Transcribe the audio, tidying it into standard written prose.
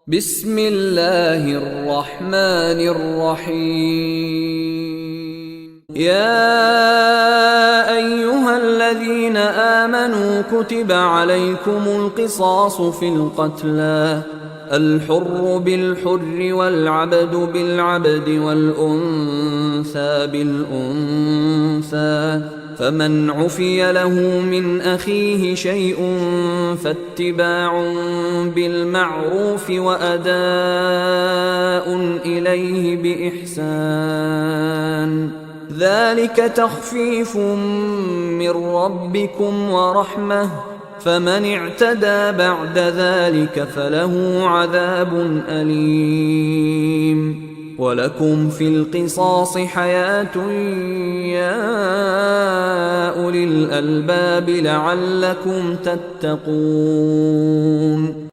بسم الله الرحمن الرحيم. يا أيها الذين آمنوا كتب عليكم القصاص في القتلى، الحر بالحر والعبد بالعبد والأنثى بالأنثى، فمن عفي له من أخيه شيء فاتباع بالمعروف وأداء إليه بإحسان، ذلك تخفيف من ربكم ورحمة، فمن اعتدى بعد ذلك فله عذاب أليم. ولكم في القصاص حياة يا أولي الألباب لعلكم تتقون.